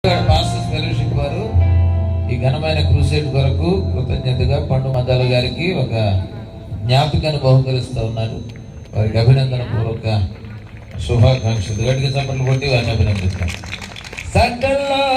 Pastors fellowship వారు ఈ ఘనమైన క్రూసేడ్ కొరకు కృతజ్ఞతగా పండు మద్దాల గారికి ఒక జ్ఞాపికను బహుకరిస్తూ ఉన్నారు. వారికి అభినందన పూర్వక శుభాకాంక్షలు. గట్టిగా చప్పట్లు కొట్టి వారిని అభినందిస్తాం. సకల